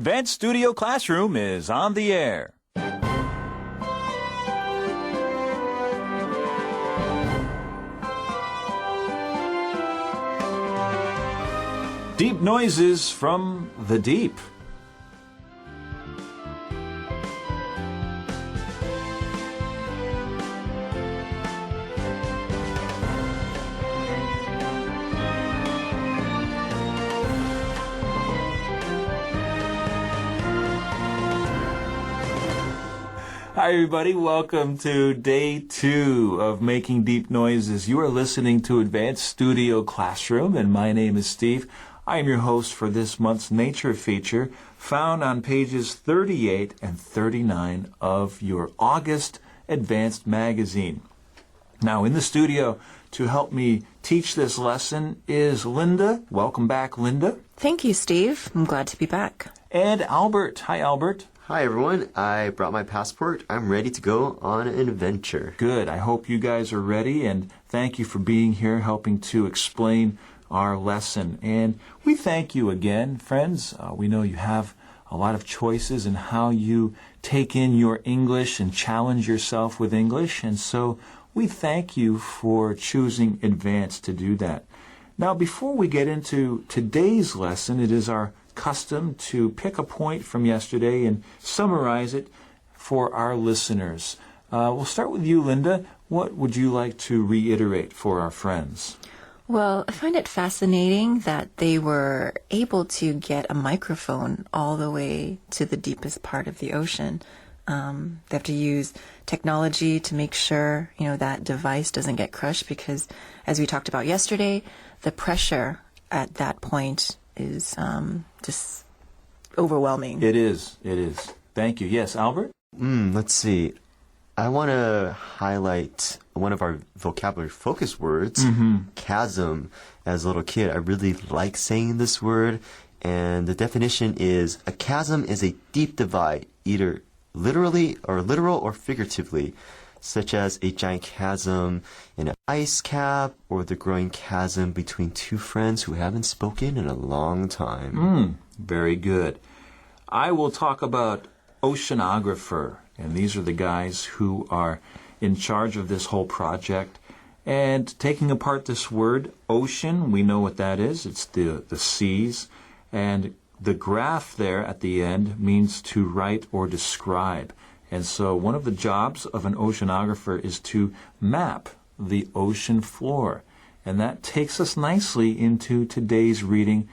Advanced Studio Classroom is on the air. Deep noises from the deep. Hi everybody, welcome to day 2 of Making Deep Noises. You are listening to Advanced Studio Classroom, and my name is Steve. I am your host for this month's nature feature, found on pages 38 and 39 of your August Advanced magazine. Now, in the studio to help me teach this lesson is Linda. Welcome back, Linda. Thank you, Steve. I'm glad to be back. And Albert. Hi, Albert. Hi everyone, I brought my passport. I'm ready to go on an adventure. Good. I hope you guys are ready, and thank you for being here, helping to explain our lesson. And we thank you again, friends. We know you have a lot of choices in how you take in your English and challenge yourself with English, and so we thank you for choosing Advanced to do that. Now, before we get into today's lesson, it is our custom to pick a point from yesterday and summarize it for our listeners. We'll start with you, Linda. What would you like to reiterate for our friends? Well, I find it fascinating that they were able to get a microphone all the way to the deepest part of the ocean. They have to use technology to make sure, that device doesn't get crushed because, as we talked about yesterday, the pressure at that point is just overwhelming. It is. Thank you. Yes, Albert? Let's see. I want to highlight one of our vocabulary focus words, chasm. As a little kid, I really like saying this word, and the definition is, a chasm is a deep divide, either literal or figuratively, such as a giant chasm in an ice cap or the growing chasm between two friends who haven't spoken in a long time. Very good. I will talk about oceanographer, and these are the guys who are in charge of this whole project. And taking apart this word, ocean, we know what that is. It's the seas. And the graph there at the end means to write or describe. And so one of the jobs of an oceanographer is to map the ocean floor. And that takes us nicely into today's reading,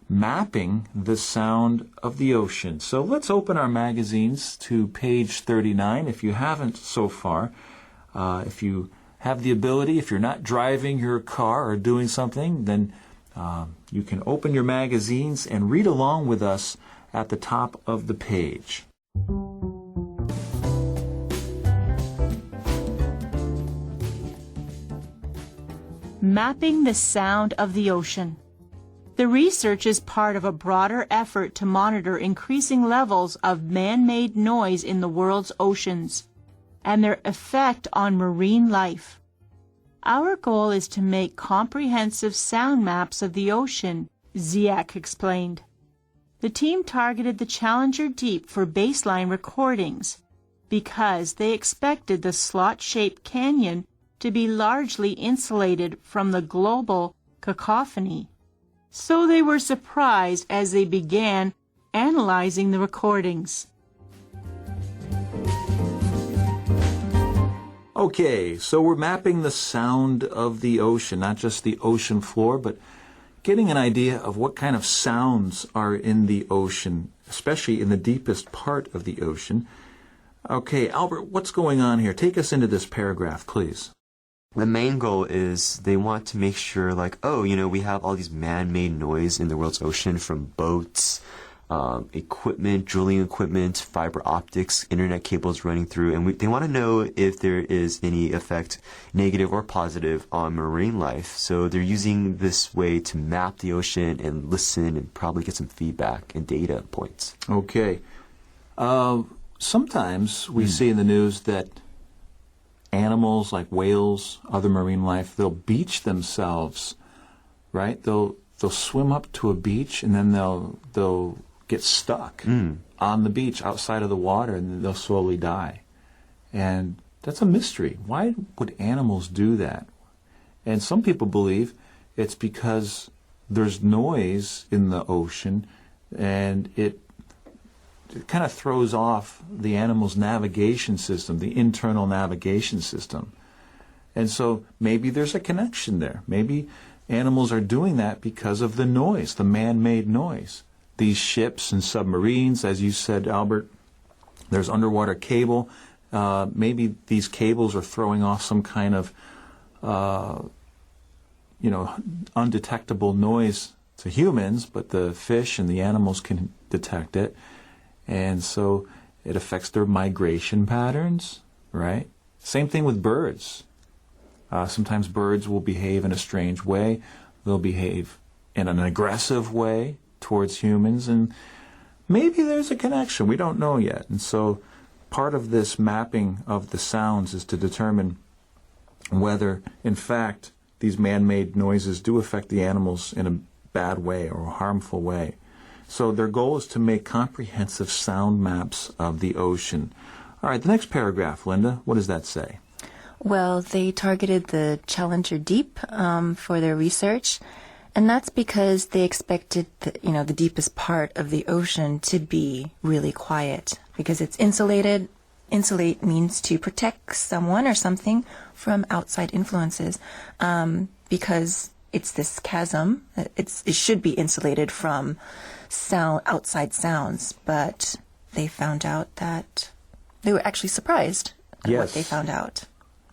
mapping the sound of the ocean. So let's open our magazines to page 39 if you haven't so far. If you have the ability, if you're not driving your car or doing something, then you can open your magazines and read along with us at the top of the page. Mapping the sound of the ocean. The research is part of a broader effort to monitor increasing levels of man-made noise in the world's oceans and their effect on marine life. Our goal is to make comprehensive sound maps of the ocean, Ziak explained. The team targeted the Challenger Deep for baseline recordings because they expected the slot-shaped canyon to be largely insulated from the global cacophony. So they were surprised as they began analyzing the recordings. Okay, so we're mapping the sound of the ocean, not just the ocean floor, but getting an idea of what kind of sounds are in the ocean, especially in the deepest part of the ocean. Okay, Albert, what's going on here? Take us into this paragraph, please. The main goal is they want to make sure, we have all these man-made noise in the world's ocean from boats, equipment, drilling equipment, fiber optics, internet cables running through, and they want to know if there is any effect, negative or positive, on marine life. So they're using this way to map the ocean and listen and probably get some feedback and data points. Okay. Sometimes we see in the news that animals like whales, other marine life, they'll beach themselves, right? They'll swim up to a beach and then they'll get stuck on the beach outside of the water, and they'll slowly die. And that's a mystery. Why would animals do that? And some people believe it's because there's noise in the ocean, and it kind of throws off the animal's navigation system, the internal navigation system. And so maybe there's a connection there. Maybe animals are doing that because of the noise, the man-made noise. These ships and submarines, as you said, Albert, there's underwater cable. Maybe these cables are throwing off some kind of, undetectable noise to humans, but the fish and the animals can detect it. And so it affects their migration patterns, right? Same thing with birds. Sometimes birds will behave in a strange way. They'll behave in an aggressive way towards humans, and maybe there's a connection. We don't know yet. And so part of this mapping of the sounds is to determine whether, in fact, these man-made noises do affect the animals in a bad way or a harmful way. So their goal is to make comprehensive sound maps of the ocean. All right, the next paragraph, Linda, what does that say? Well, they targeted the Challenger Deep for their research, and that's because they expected the deepest part of the ocean to be really quiet because it's insulated. Insulate means to protect someone or something from outside influences, because it's this chasm. It should be insulated from outside sounds, but they found out that they were actually surprised at what they found out.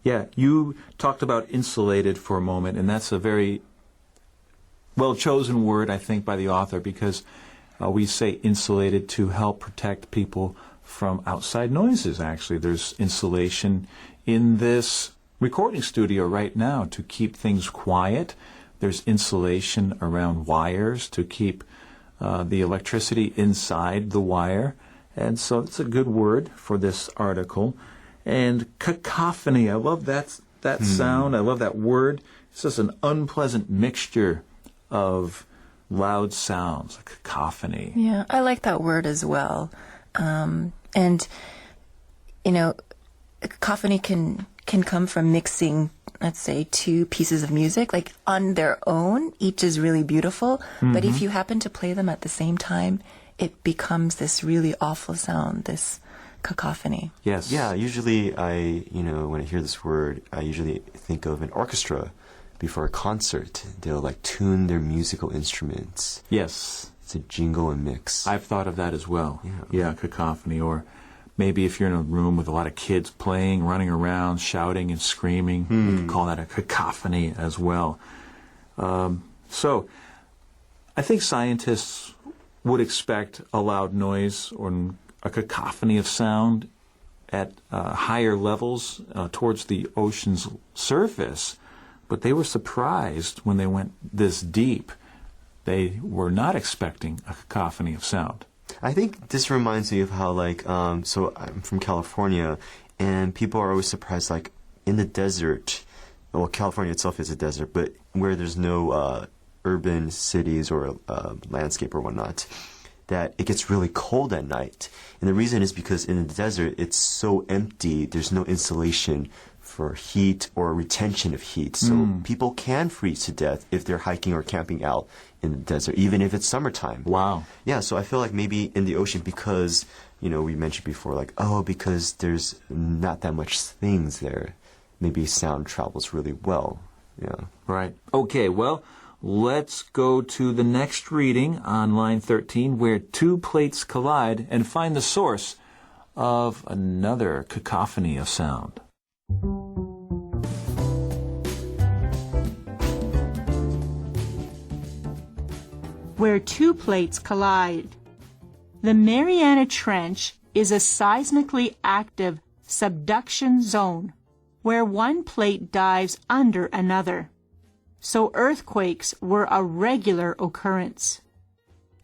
Yeah, you talked about insulated for a moment, and that's a very well-chosen word, I think, by the author, because we say insulated to help protect people from outside noises, actually. There's insulation in this recording studio right now to keep things quiet. There's insulation around wires to keep the electricity inside the wire. And so it's a good word for this article. And cacophony, I love that sound. I love that word. It's just an unpleasant mixture of loud sounds, a cacophony. Yeah, I like that word as well. And, cacophony can come from mixing, let's say, two pieces of music. Like on their own, each is really beautiful. Mm-hmm. But if you happen to play them at the same time, it becomes this really awful sound, this cacophony. Yes. Yeah, usually when I hear this word, I usually think of an orchestra before a concert. They'll tune their musical instruments. Yes. It's a jingle and mix. I've thought of that as well. Yeah, cacophony. Or maybe if you're in a room with a lot of kids playing, running around, shouting and screaming, you could call that a cacophony as well. So I think scientists would expect a loud noise or a cacophony of sound at higher levels towards the ocean's surface, but they were surprised when they went this deep. They were not expecting a cacophony of sound. I think this reminds me of how, so I'm from California, and people are always surprised, in the desert, well, California itself is a desert, but where there's no urban cities or landscape or whatnot, that it gets really cold at night. And the reason is because in the desert, it's so empty, there's no insulation for heat or retention of heat. So people can freeze to death if they're hiking or camping out in the desert, even if it's summertime. Wow. Yeah, so I feel like maybe in the ocean, because, we mentioned before, because there's not that much things there, maybe sound travels really well. Yeah. Right. Okay, well, let's go to the next reading on line 13, where two plates collide, and find the source of another cacophony of sound. Where two plates collide. The Mariana Trench is a seismically active subduction zone where one plate dives under another. So earthquakes were a regular occurrence.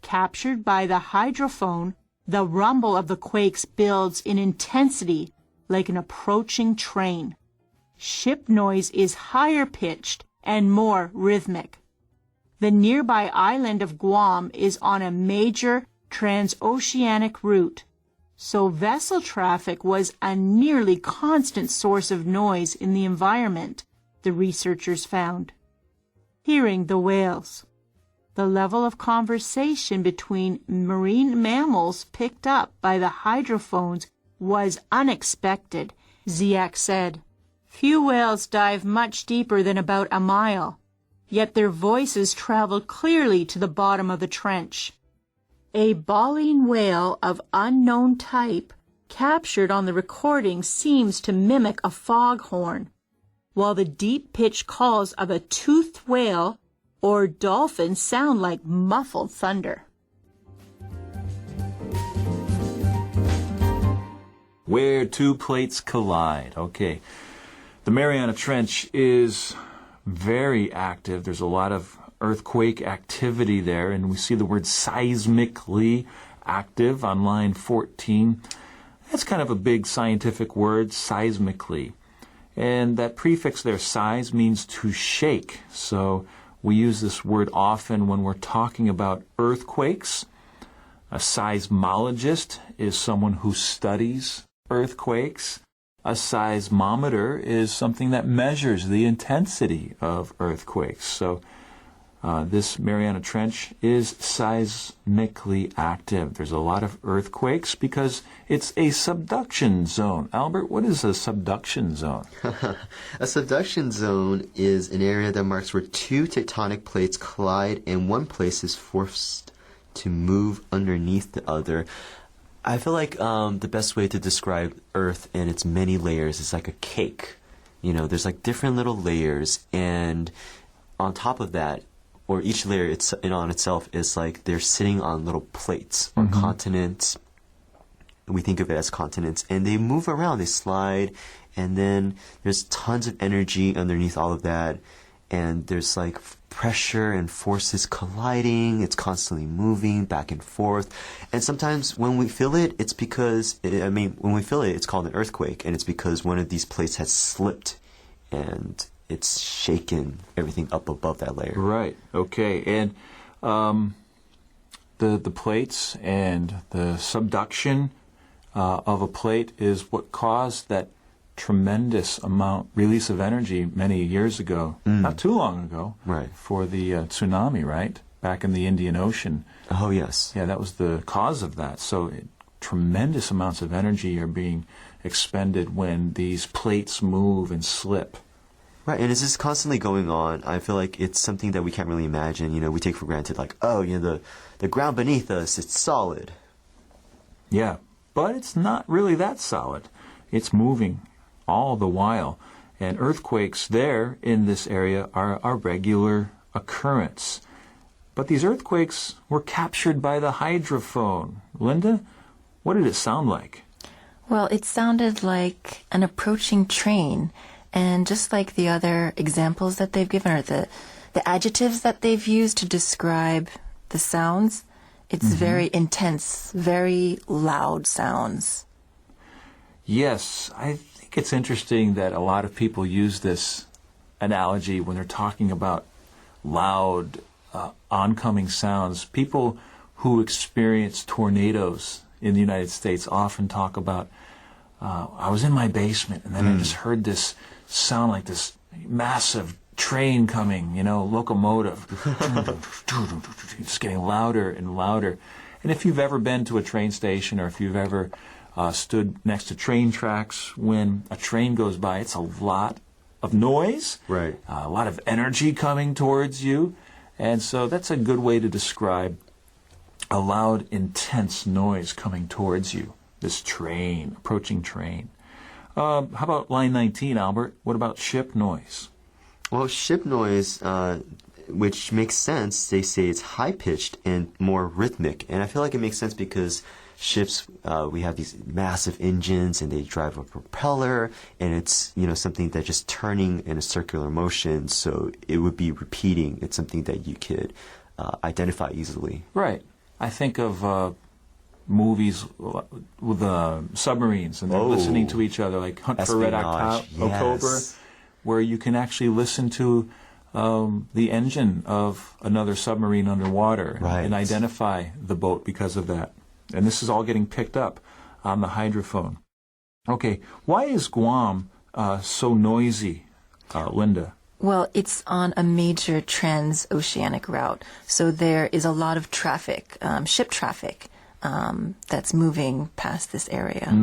Captured by the hydrophone, the rumble of the quakes builds in intensity like an approaching train. Ship noise is higher pitched and more rhythmic. The nearby island of Guam is on a major transoceanic route, so vessel traffic was a nearly constant source of noise in the environment, the researchers found. Hearing the whales. The level of conversation between marine mammals picked up by the hydrophones was unexpected, Ziak said. Few whales dive much deeper than about a mile, yet their voices traveled clearly to the bottom of the trench. A baleen whale of unknown type captured on the recording seems to mimic a foghorn, while the deep-pitched calls of a toothed whale or dolphin sound like muffled thunder. Where two plates collide. Okay. The Mariana Trench is very active. There's a lot of earthquake activity there, and we see the word seismically active on line 14. That's kind of a big scientific word, seismically. And that prefix there, seis, means to shake. So we use this word often when we're talking about earthquakes. A seismologist is someone who studies earthquakes. A seismometer is something that measures the intensity of earthquakes. So this Mariana Trench is seismically active. There's a lot of earthquakes because it's a subduction zone. Albert, what is a subduction zone? A subduction zone is an area that marks where two tectonic plates collide and one place is forced to move underneath the other. I feel like the best way to describe Earth and its many layers is like a cake. You know, there's like different little layers, and on top of that, or each layer on itself is like they're sitting on little plates or continents. We think of it as continents, and they move around, they slide, and then there's tons of energy underneath all of that, and there's like pressure and forces colliding. It's constantly moving back and forth, and sometimes when we feel it, it's because when we feel it, it's called an earthquake, and it's because one of these plates has slipped, and it's shaken everything up above that layer. Right. Okay. And the plates and the subduction of a plate is what caused that tremendous release of energy many years ago, not too long ago, right, for the tsunami, right, back in the Indian Ocean. Oh, yes. Yeah, that was the cause of that. So tremendous amounts of energy are being expended when these plates move and slip. Right, and it's just constantly going on. I feel like it's something that we can't really imagine. You know, we take for granted, like, oh, you know, the ground beneath us, it's solid. Yeah, but it's not really that solid. It's moving all the while. And earthquakes there in this area are a regular occurrence. But these earthquakes were captured by the hydrophone. Linda, what did it sound like? Well, it sounded like an approaching train. And just like the other examples that they've given, or the adjectives that they've used to describe the sounds, it's very intense, very loud sounds. Yes, I think it's interesting that a lot of people use this analogy when they're talking about loud, oncoming sounds. People who experience tornadoes in the United States often talk about, I was in my basement and then I just heard this sound like this massive train coming, you know, locomotive. It's getting louder and louder. And if you've ever been to a train station, or if you've ever stood next to train tracks when a train goes by, it's a lot of noise, right? A lot of energy coming towards you. And so that's a good way to describe a loud, intense noise coming towards you. This train, approaching train. How about line 19, Albert? What about ship noise? Well, ship noise, which makes sense, they say it's high-pitched and more rhythmic. And I feel like it makes sense because ships, we have these massive engines and they drive a propeller, and it's, you know, something that's just turning in a circular motion, so it would be repeating. It's something that you could identify easily. Right. I think of movies with submarines, and they're listening to each other, like Hunt for Red October, where you can actually listen to the engine of another submarine underwater Right. and identify the boat because of that. And this is all getting picked up on the hydrophone. Okay, why is Guam so noisy, Linda? Well, it's on a major transoceanic route, so there is a lot of traffic, ship traffic, that's moving past this area.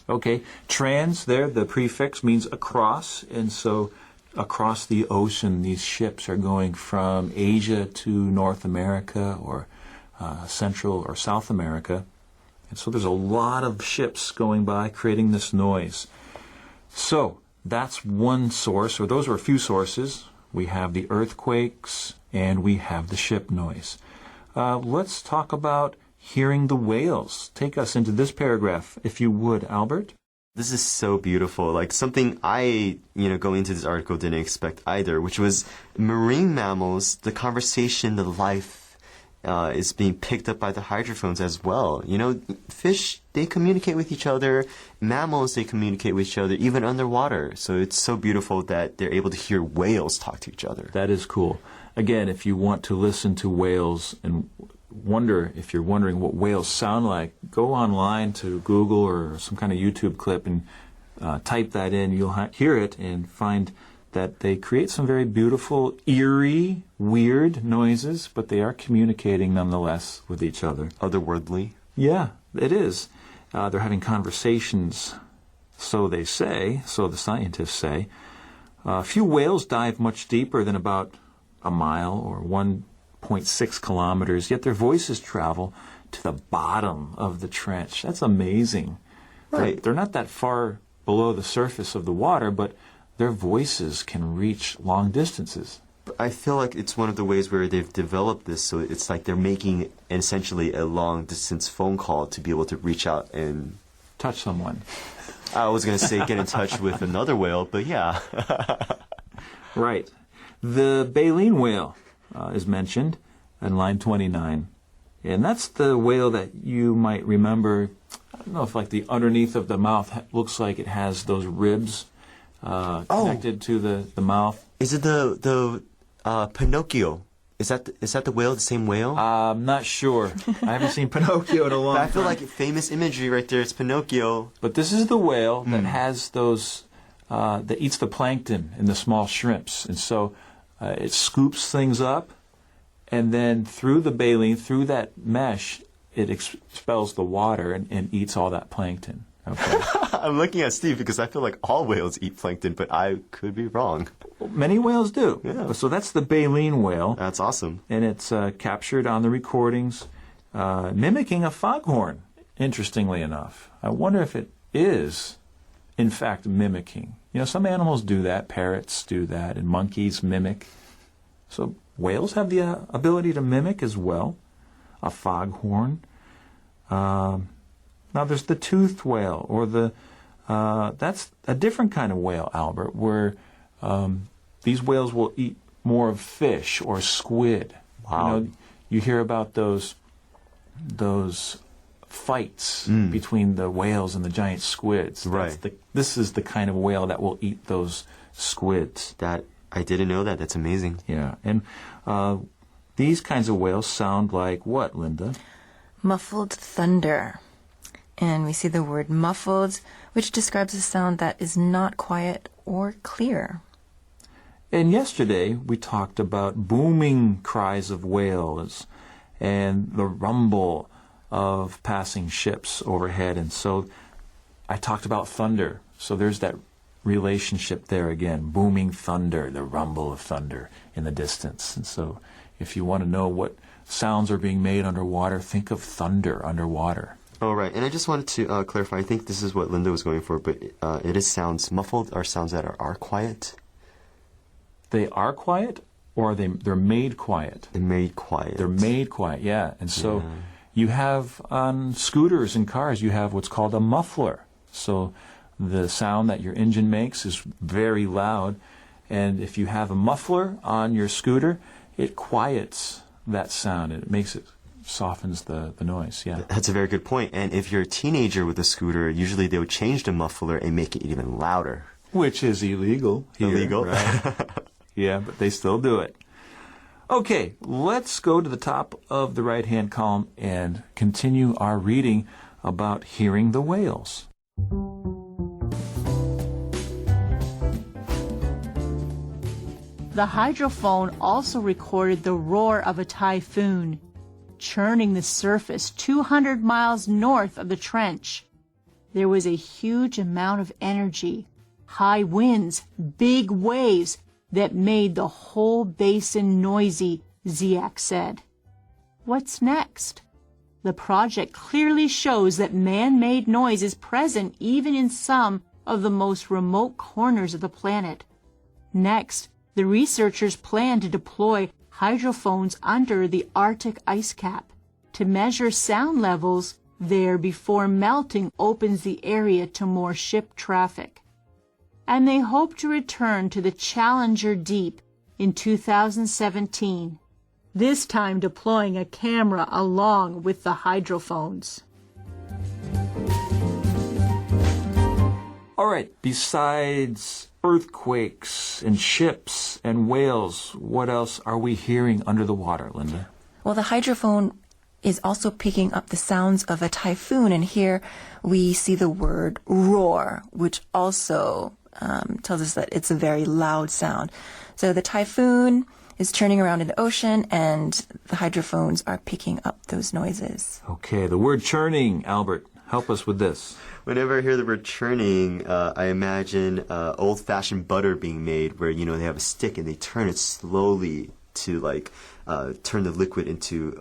Okay, trans there, the prefix means across, and so across the ocean, these ships are going from Asia to North America or Central or South America. And so there's a lot of ships going by creating this noise. So that's one source, or those are a few sources. We have the earthquakes and we have the ship noise. Let's talk about hearing the whales. Take us into this paragraph, if you would, Albert. This is so beautiful. Like something I, going into this article didn't expect either, which was marine mammals, the conversation, the life is being picked up by the hydrophones as well. Fish, they communicate with each other. Mammals, they communicate with each other, even underwater. So it's so beautiful that they're able to hear whales talk to each other. That is cool. Again, if you want to listen to whales and if you're wondering what whales sound like, go online to Google or some kind of YouTube clip and type that in. You'll hear it and find that they create some very beautiful, eerie, weird noises, but they are communicating nonetheless with each other. Otherworldly. Yeah, it is. They're having conversations, so they say, so the scientists say. Few whales dive much deeper than about a mile or 1.6 kilometers, yet their voices travel to the bottom of the trench. That's amazing. Right. They're not that far below the surface of the water, but their voices can reach long distances. I feel like it's one of the ways where they've developed this, so it's like they're making essentially a long-distance phone call to be able to reach out and touch someone. I was going to say get in touch with another whale, but yeah. Right. The baleen whale is mentioned in line 29. And that's the whale that you might remember, I don't know if like the underneath of the mouth looks like it has those ribs connected to the mouth. Is it the Pinocchio? Is that the whale, the same whale? I'm not sure. I haven't seen Pinocchio in a long time. I feel like famous imagery right there. It's Pinocchio. But this is the whale that has those, that eats the plankton and the small shrimps. And so it scoops things up, and then through the baleen, through that mesh, it expels the water and eats all that plankton. Okay. I'm looking at Steve because I feel like all whales eat plankton, but I could be wrong. Many whales do. Yeah. So that's the baleen whale. That's awesome. And it's captured on the recordings, mimicking a foghorn, interestingly enough. I wonder if it is, in fact, mimicking. Some animals do that. Parrots do that, and monkeys mimic. So whales have the ability to mimic as well. A foghorn. Now there's the toothed whale, or that's a different kind of whale, Albert, where these whales will eat more of fish or squid. Wow. You hear about those fights between the whales and the giant squids. Right. This is the kind of whale that will eat those squids. That I didn't know that. That's amazing. Yeah, and these kinds of whales sound like what, Linda? Muffled thunder. And we see the word muffled, which describes a sound that is not quiet or clear. And yesterday we talked about booming cries of whales and the rumble of passing ships overhead. And so I talked about thunder. So there's that relationship there again. Booming thunder, the rumble of thunder in the distance. And so if you want to know what sounds are being made underwater, think of thunder underwater. Oh, right. And I just wanted to clarify, I think this is what Linda was going for, but it is sounds muffled or sounds that are quiet. They are quiet, or they're made quiet? They're made quiet. They're made quiet, yeah. And so you have on scooters and cars, you have what's called a muffler. So the sound that your engine makes is very loud. And if you have a muffler on your scooter, it quiets that sound. It softens the noise, yeah. That's a very good point. And if you're a teenager with a scooter, usually they would change the muffler and make it even louder. Which is illegal here. Illegal? Right? Yeah, but they still do it. Okay, let's go to the top of the right-hand column and continue our reading about hearing the whales. The hydrophone also recorded the roar of a typhoon, churning the surface 200 miles north of the trench. There was a huge amount of energy, high winds, big waves that made the whole basin noisy, Ziak said. What's next? The project clearly shows that man-made noise is present even in some of the most remote corners of the planet. Next, the researchers plan to deploy hydrophones under the Arctic ice cap to measure sound levels there before melting opens the area to more ship traffic. And they hope to return to the Challenger Deep in 2017, this time deploying a camera along with the hydrophones. All right, besides earthquakes and ships and whales, what else are we hearing under the water, Linda? Well, the hydrophone is also picking up the sounds of a typhoon, and here we see the word roar, which also tells us that it's a very loud sound. So the typhoon is turning around in the ocean, and the hydrophones are picking up those noises. Okay, the word churning, Albert, help us with this. Whenever I hear the word churning, I imagine old-fashioned butter being made where, you know, they have a stick and they turn it slowly to, like, turn the liquid into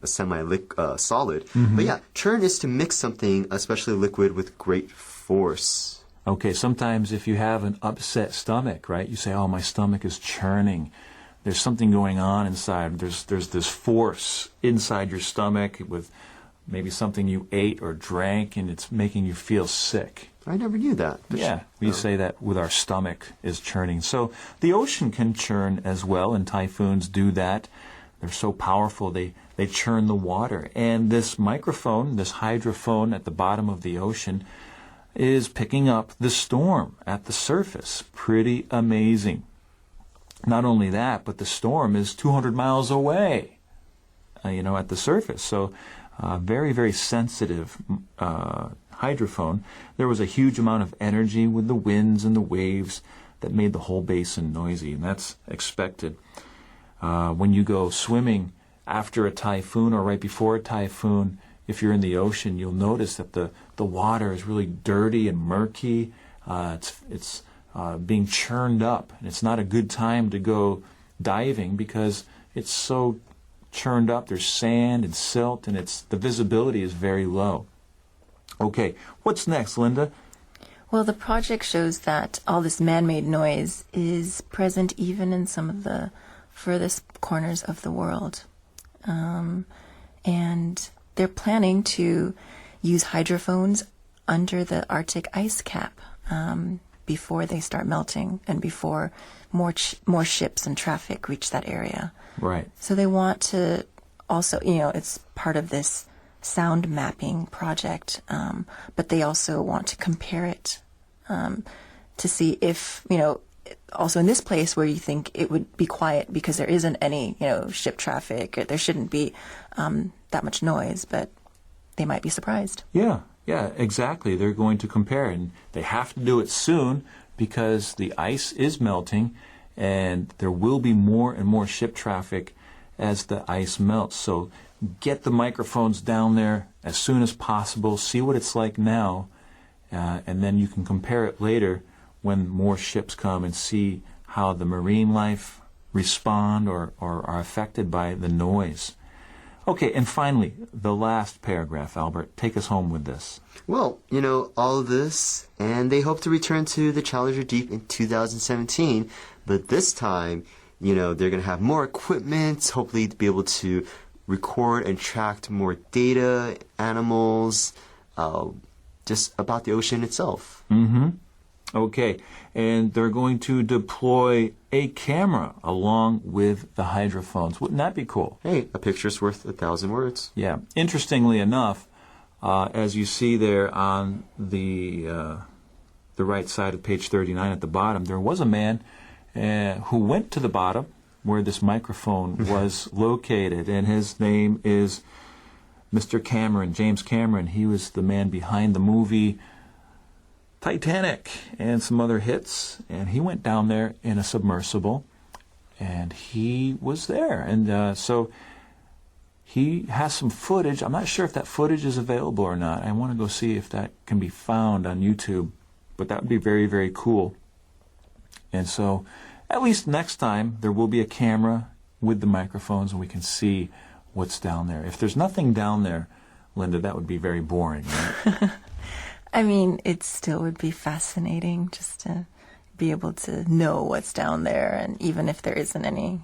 a semi-solid. Mm-hmm. But yeah, churn is to mix something, especially liquid, with great force. Okay, sometimes if you have an upset stomach, right, you say, oh, my stomach is churning. There's something going on inside. There's this force inside your stomach with maybe something you ate or drank, and it's making you feel sick. I never knew that. Yeah, we say that with our stomach is churning. So the ocean can churn as well, and typhoons do that. They're so powerful, they churn the water. And this microphone, this hydrophone at the bottom of the ocean, is picking up the storm at the surface. Pretty amazing. Not only that, but the storm is 200 miles away, at the surface. So very, very sensitive hydrophone. There was a huge amount of energy with the winds and the waves that made the whole basin noisy, and that's expected. When you go swimming after a typhoon or right before a typhoon, if you're in the ocean, you'll notice that the water is really dirty and murky. It's being churned up, and it's not a good time to go diving because it's so churned up. There's sand and silt, and the visibility is very low. Okay, what's next, Linda? Well, the project shows that all this man-made noise is present even in some of the furthest corners of the world. And they're planning to use hydrophones under the Arctic ice cap before they start melting and before more ships and traffic reach that area. Right. So they want to also, it's part of this sound mapping project, but they also want to compare it to see if, also in this place where you think it would be quiet because there isn't any, ship traffic, there shouldn't be that much noise, but they might be surprised. Yeah, exactly. They're going to compare, and they have to do it soon because the ice is melting, and there will be more and more ship traffic as the ice melts. So get the microphones down there as soon as possible, see what it's like now, and then you can compare it later when more ships come and see how the marine life respond or are affected by the noise. Okay, and finally, the last paragraph, Albert. Take us home with this. Well, all of this, and they hope to return to the Challenger Deep in 2017, but this time, they're going to have more equipment, hopefully to be able to record and track more data, animals, just about the ocean itself. Mm-hmm. Okay, and they're going to deploy a camera along with the hydrophones. Wouldn't that be cool? Hey, a picture's worth 1,000 words. Yeah. Interestingly enough, as you see there on the right side of page 39 at the bottom, there was a man who went to the bottom where this microphone was located, and his name is Mr. Cameron, James Cameron. He was the man behind the movie Titanic and some other hits, and he went down there in a submersible, and he was there. And so he has some footage. I'm not sure if that footage is available or not. I want to go see if that can be found on YouTube, but that would be very, very cool. And so at least next time there will be a camera with the microphones and we can see what's down there. If there's nothing down there, Linda, that would be very boring, right? I mean, it still would be fascinating just to be able to know what's down there, and even if there isn't any,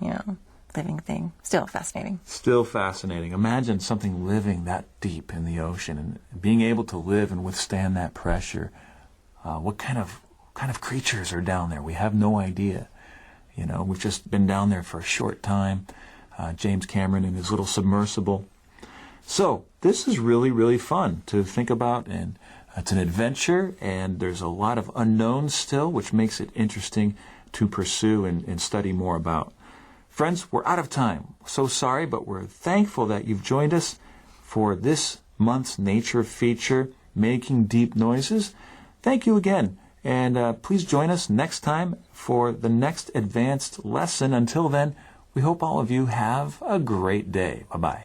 living thing, still fascinating. Still fascinating. Imagine something living that deep in the ocean and being able to live and withstand that pressure. What kind of creatures are down there? We have no idea. We've just been down there for a short time. James Cameron in his little submersible. So this is really, really fun to think about, and it's an adventure, and there's a lot of unknowns still, which makes it interesting to pursue and study more about. Friends, we're out of time. So sorry, but we're thankful that you've joined us for this month's nature feature, Making Deep Noises. Thank you again, and please join us next time for the next advanced lesson. Until then, we hope all of you have a great day. Bye-bye.